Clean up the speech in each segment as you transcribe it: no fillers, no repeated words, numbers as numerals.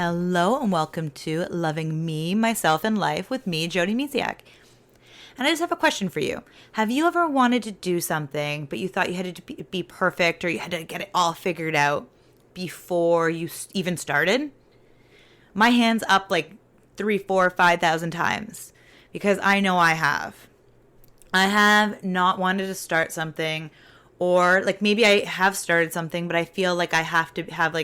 Hello and welcome to Loving Me, Myself, and Life with me, Jody Misiak. And I just have a question for you. Have you ever wanted to do something, but you thought you had to be perfect or you had to get it all figured out before you even started? My hand's up like 3, 4, 5,000 times because I know I have. I have not wanted to start something, or like maybe I have started something, but I feel like I have to have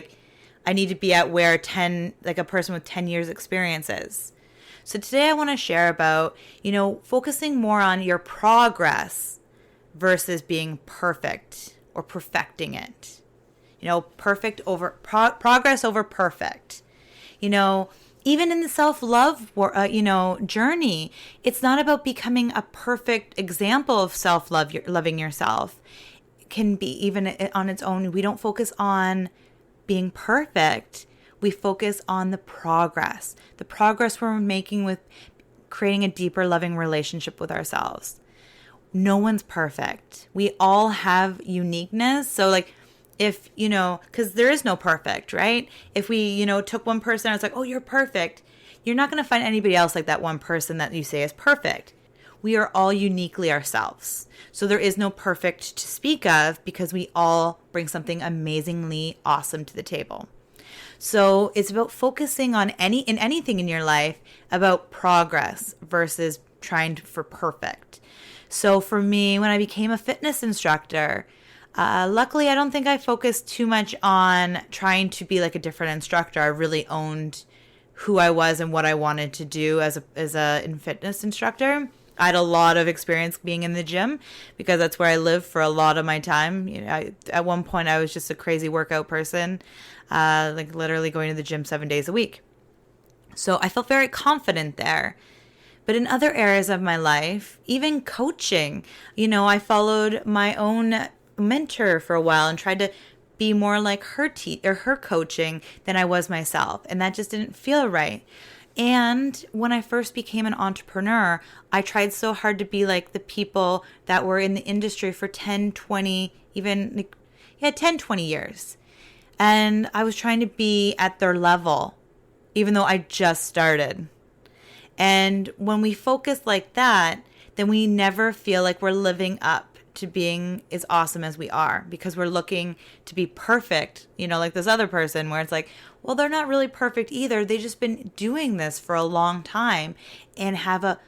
I need to be at where a person with 10 years experience is. So today I want to share about, focusing more on your progress versus being perfect or perfecting it. Perfect over progress over perfect. Even in the self-love, journey, it's not about becoming a perfect example of self-love, loving yourself. It can be even on its own. We don't focus on being perfect. We focus on the progress we're making with creating a deeper, loving relationship with ourselves. No one's perfect. We all have uniqueness. So if, because there is no perfect, right? If we, took one person and it's like, oh, you're perfect, you're not going to find anybody else like that one person that you say is perfect. We are all uniquely ourselves. So there is no perfect to speak of because we all bring something amazingly awesome to the table. So it's about focusing on anything in your life about progress versus trying for perfect. So for me, when I became a fitness instructor, luckily I don't think I focused too much on trying to be like a different instructor. I really owned who I was and what I wanted to do as a fitness instructor. I had a lot of experience being in the gym because that's where I lived for a lot of my time. At one point I was just a crazy workout person, literally going to the gym 7 days a week. So I felt very confident there. But in other areas of my life, even coaching, I followed my own mentor for a while and tried to be more like her coaching than I was myself. And that just didn't feel right. And when I first became an entrepreneur, I tried so hard to be like the people that were in the industry for 10, 20, 10, 20 years. And I was trying to be at their level, even though I just started. And when we focus like that, then we never feel like we're living up to being as awesome as we are because we're looking to be perfect, like this other person where it's like, well, they're not really perfect either. They've just been doing this for a long time and have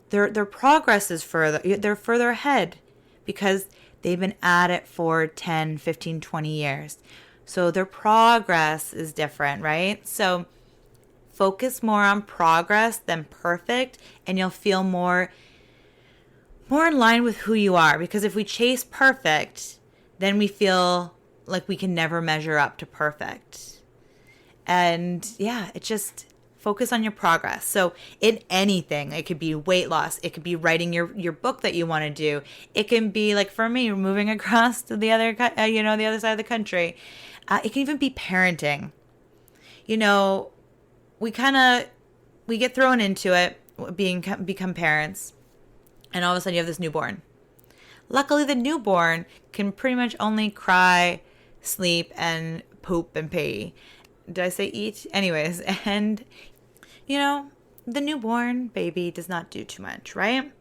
their progress is they're further ahead because they've been at it for 10, 15, 20 years. So their progress is different, right? So focus more on progress than perfect and you'll feel more in line with who you are. Because if we chase perfect, then we feel like we can never measure up to perfect. And it just focus on your progress. So in anything, it could be weight loss. It could be writing your book that you want to do. It can be like for me, moving across to the other side of the country. It can even be parenting. We get thrown into it, become parents. And all of a sudden you have this newborn. Luckily, the newborn can pretty much only cry, sleep, and poop and pee. Did I say eat? Anyways, and, the newborn baby does not do too much, right?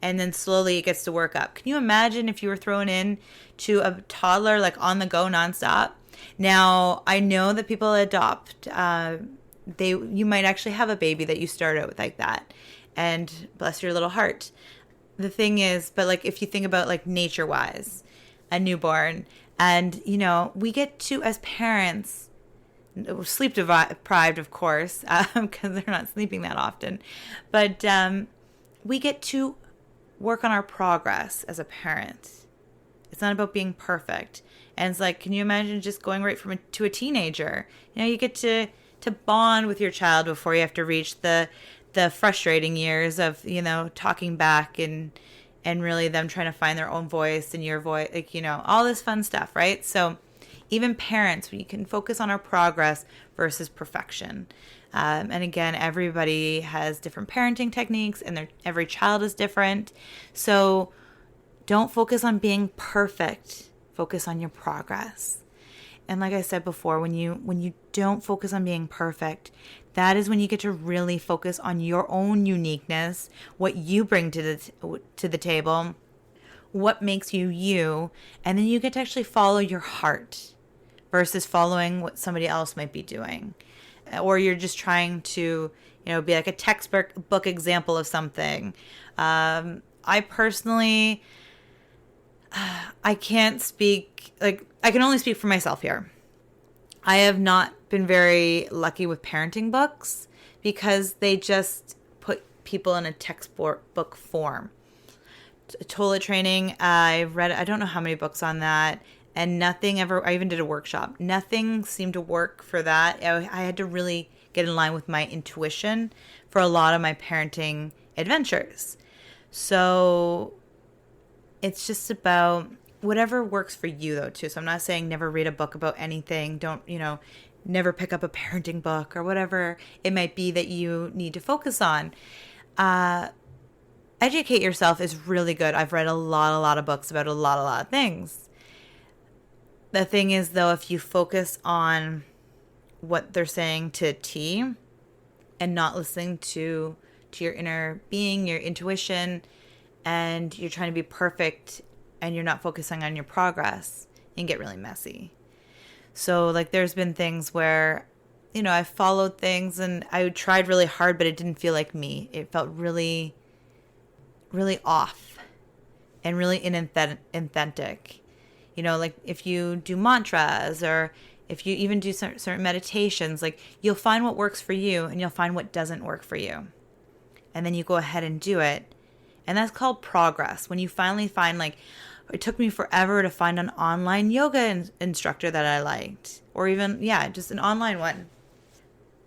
And then slowly it gets to work up. Can you imagine if you were thrown in to a toddler, on the go nonstop? Now, I know that people adopt. You might actually have a baby that you start out with like that. And bless your little heart. The thing is, but if you think about nature-wise, a newborn, and we get to, as parents, sleep deprived, of course, because they're not sleeping that often, but we get to work on our progress as a parent. It's not about being perfect. And it's can you imagine just going right to a teenager? You get to bond with your child before you have to reach the frustrating years of, talking back and really them trying to find their own voice and your voice, all this fun stuff, right? So even parents, we can focus on our progress versus perfection. And again, everybody has different parenting techniques and every child is different. So don't focus on being perfect. Focus on your progress. And like I said before, when you don't focus on being perfect, that is when you get to really focus on your own uniqueness, what you bring to the table, what makes you you, and then you get to actually follow your heart versus following what somebody else might be doing. Or you're just trying to, be like a textbook example of something. I personally, I can't speak, I can only speak for myself here. I have not been very lucky with parenting books because they just put people in a textbook form. Toilet training, I've read, I don't know how many books on that, and nothing ever, I even did a workshop. Nothing seemed to work for that. I had to really get in line with my intuition for a lot of my parenting adventures. So it's just about whatever works for you, though, too. So I'm not saying never read a book about anything. Don't, never pick up a parenting book or whatever it might be that you need to focus on. Educate yourself is really good. I've read a lot of books about a lot of things. The thing is, though, if you focus on what they're saying to a T and not listening to your inner being, your intuition, and you're trying to be perfect and you're not focusing on your progress, you can get really messy. So there's been things where, I followed things and I tried really hard, but it didn't feel like me. It felt really, really off and really inauthentic. If you do mantras or if you even do certain meditations, you'll find what works for you and you'll find what doesn't work for you. And then you go ahead and do it. And that's called progress. When you finally find, it took me forever to find an online yoga instructor that I liked. Or even, just an online one.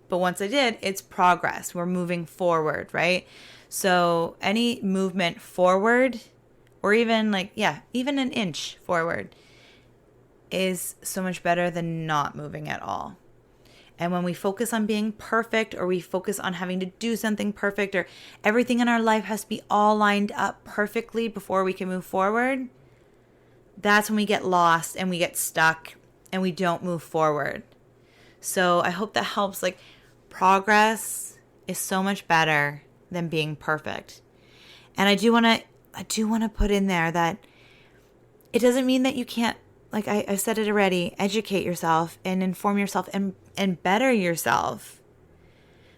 But once I did, it's progress. We're moving forward, right? So any movement forward, or even even an inch forward, is so much better than not moving at all. And when we focus on being perfect, or we focus on having to do something perfect, or everything in our life has to be all lined up perfectly before we can move forward, that's when we get lost and we get stuck and we don't move forward. So I hope that helps. Progress is so much better than being perfect. And I do want to put in there that it doesn't mean that you can't, I said it already, educate yourself and inform yourself and better yourself.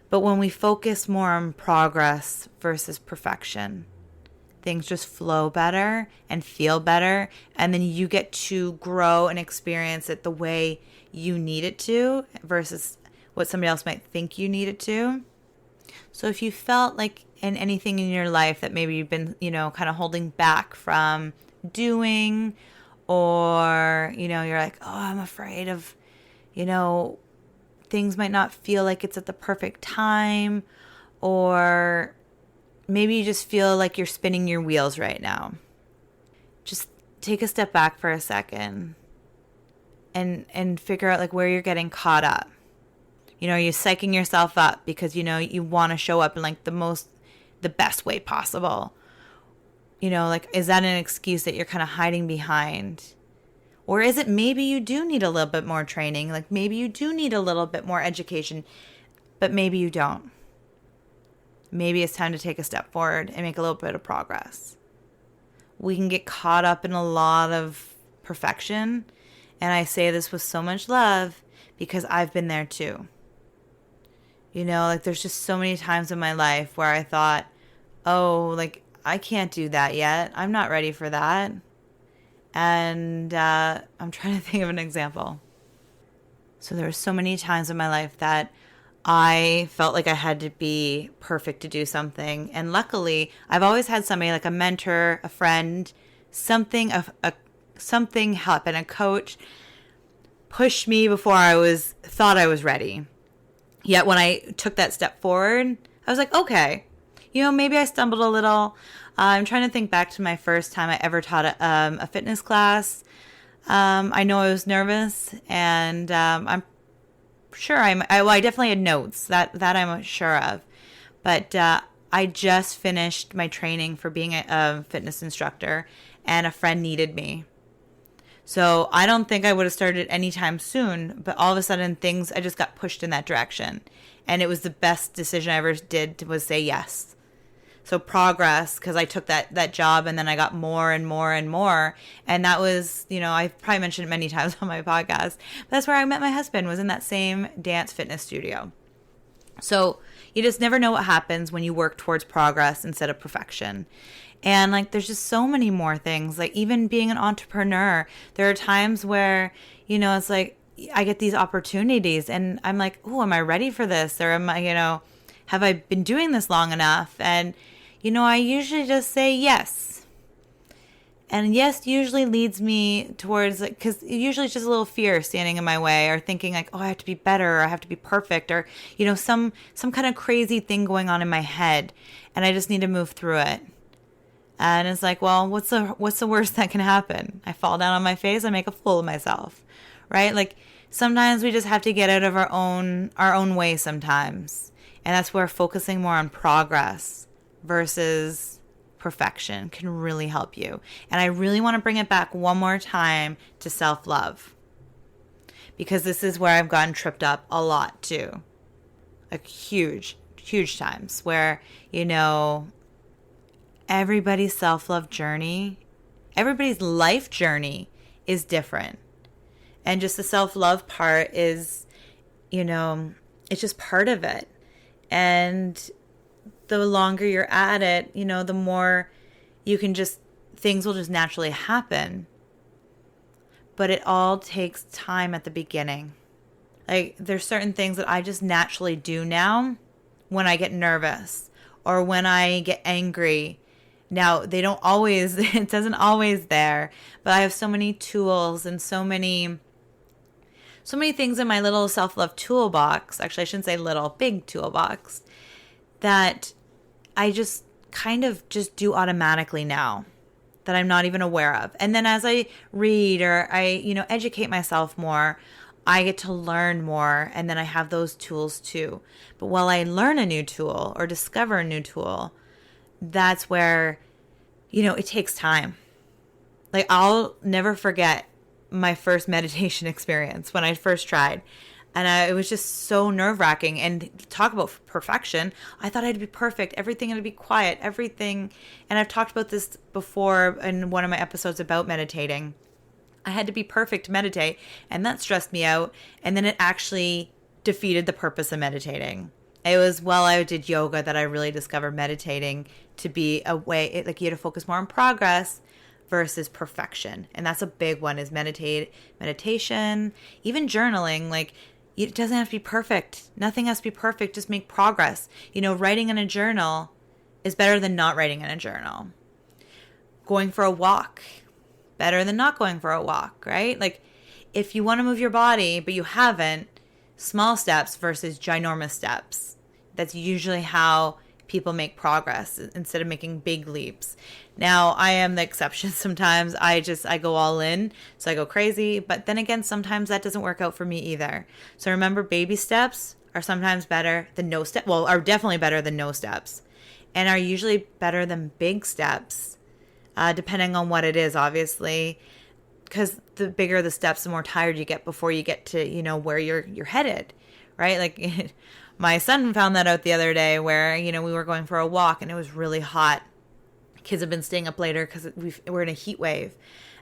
But when we focus more on progress versus perfection, things just flow better and feel better. And then you get to grow and experience it the way you need it to versus what somebody else might think you need it to. So if you felt like in anything in your life that maybe you've been, kind of holding back from doing, or, you're like, oh, I'm afraid of, things might not feel like it's at the perfect time, or maybe you just feel like you're spinning your wheels right now. Just take a step back for a second and figure out where you're getting caught up. You're psyching yourself up because, you want to show up in the best way possible. Is that an excuse that you're kind of hiding behind? Or is it maybe you do need a little bit more training? Maybe you do need a little bit more education, but maybe you don't. Maybe it's time to take a step forward and make a little bit of progress. We can get caught up in a lot of perfection. And I say this with so much love because I've been there too. There's just so many times in my life where I thought, oh, I can't do that yet. I'm not ready for that. And I'm trying to think of an example. So there were so many times in my life that I felt like I had to be perfect to do something. And luckily, I've always had somebody a mentor, a friend, something happen, a coach push me before I thought I was ready. Yet when I took that step forward, I was like, okay, maybe I stumbled a little. I'm trying to think back to my first time I ever taught a fitness class. I know I was nervous, and I'm sure I definitely had notes that I'm sure of. But I just finished my training for being a fitness instructor, and a friend needed me. So I don't think I would have started anytime soon, but all of a sudden I just got pushed in that direction. And it was the best decision I ever did was say yes. So progress, because I took that job and then I got more and more and more. And that was, I've probably mentioned it many times on my podcast, but that's where I met my husband, was in that same dance fitness studio. So you just never know what happens when you work towards progress instead of perfection. And like, there's just so many more things. Like even being an entrepreneur, there are times where, it's like I get these opportunities and I'm like, oh, am I ready for this? Or am I, have I been doing this long enough? And, I usually just say yes. And yes usually leads me towards, because usually it's just a little fear standing in my way, or thinking like, oh, I have to be better, or I have to be perfect, or, some kind of crazy thing going on in my head, and I just need to move through it. And it's like, well, what's the worst that can happen? I fall down on my face, I make a fool of myself, right? Like sometimes we just have to get out of our own way sometimes. And that's where focusing more on progress versus perfection can really help you. And I really want to bring it back one more time to self-love, because this is where I've gotten tripped up a lot too. Like huge times where, everybody's self-love journey, everybody's life journey is different. And just the self-love part is, it's just part of it. And the longer you're at it, the more you can things will just naturally happen. But it all takes time at the beginning. Like there's certain things that I just naturally do now when I get nervous or when I get angry. Now, they don't always, it doesn't always there, but I have so many tools and so many things in my little self-love toolbox. Actually, I shouldn't say little, big toolbox, that I just kind of just do automatically now, that I'm not even aware of. And then as I read or I, educate myself more, I get to learn more, and then I have those tools too. But while I learn a new tool or discover a new tool, that's where, it takes time. Like I'll never forget my first meditation experience when I first tried. And it was just so nerve-wracking. And talk about perfection. I thought I'd be perfect. Everything had to be quiet. Everything. And I've talked about this before in one of my episodes about meditating. I had to be perfect to meditate. And that stressed me out. And then it actually defeated the purpose of meditating. It was while I did yoga that I really discovered meditating to be a way, like you had to focus more on progress versus perfection. And that's a big one, is meditation, even journaling. Like it doesn't have to be perfect. Nothing has to be perfect. Just make progress. Writing in a journal is better than not writing in a journal. Going for a walk, better than not going for a walk, right? Like if you want to move your body, but you haven't, small steps versus ginormous steps. That's usually how people make progress instead of making big leaps. Now, I am the exception sometimes. I go all in, so I go crazy. But then again, sometimes that doesn't work out for me either. So remember, baby steps are sometimes better than no steps. Well, are definitely better than no steps, and are usually better than big steps, depending on what it is, obviously. Because the bigger the steps, the more tired you get before you get to, where you're headed, right? Like my son found that out the other day where, we were going for a walk and it was really hot. Kids have been staying up later because we're in a heat wave.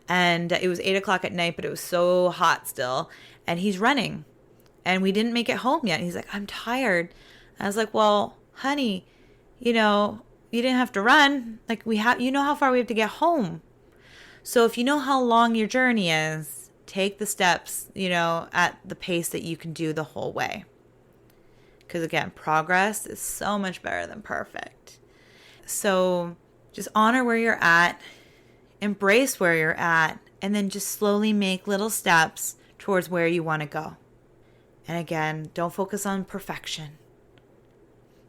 And it was 8 o'clock at night, but it was so hot still. And he's running. And we didn't make it home yet. And he's like, I'm tired. And I was like, well, honey, you didn't have to run. Like how far we have to get home. So if you know how long your journey is, take the steps, at the pace that you can do the whole way. Because again, progress is so much better than perfect. So just honor where you're at, embrace where you're at, and then just slowly make little steps towards where you want to go. And again, don't focus on perfection.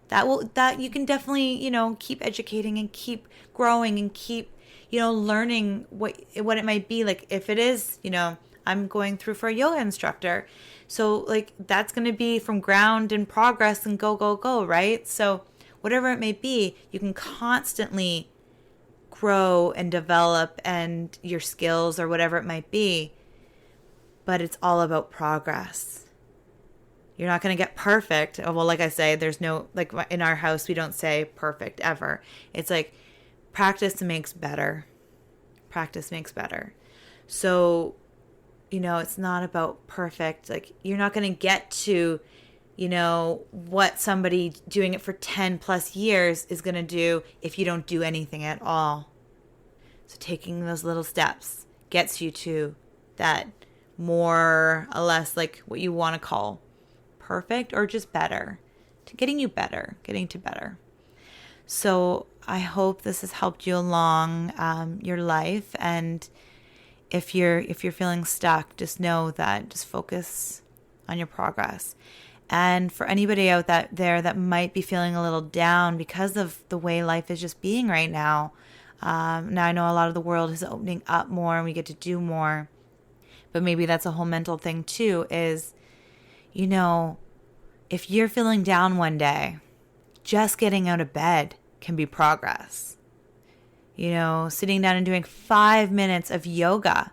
That you can definitely, keep educating and keep growing and keep learning what it might be. Like if it is, I'm going through for a yoga instructor. So like that's going to be from ground and progress and go, right? So whatever it may be, you can constantly grow and develop and your skills or whatever it might be. But it's all about progress. You're not going to get perfect. Well, like I say, there's no, like in our house, we don't say perfect ever. It's like practice makes better. Practice makes better. So, it's not about perfect. Like, you're not going to get to, what somebody doing it for 10 plus years is going to do if you don't do anything at all. So taking those little steps gets you to that more or less like what you want to call perfect or just better, to getting you better, getting to better. So I hope this has helped you along your life. And if you're feeling stuck, just know that, just focus on your progress. And for anybody out there that might be feeling a little down because of the way life is just being right now, now I know a lot of the world is opening up more and we get to do more, but maybe that's a whole mental thing too, is, if you're feeling down one day, just getting out of bed can be progress. Sitting down and doing 5 minutes of yoga,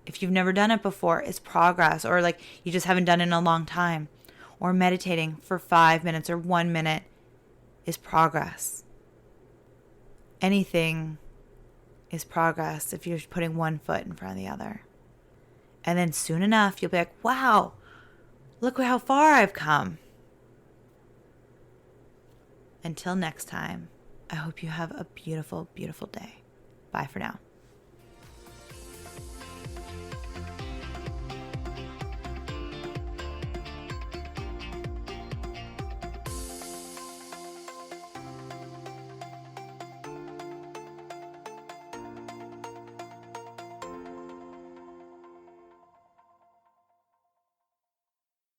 if you've never done it before, is progress. Or like you just haven't done it in a long time. Or meditating for 5 minutes or 1 minute is progress. Anything is progress if you're putting one foot in front of the other. And then soon enough, you'll be like, wow, look how far I've come. Until next time, I hope you have a beautiful, beautiful day. Bye for now.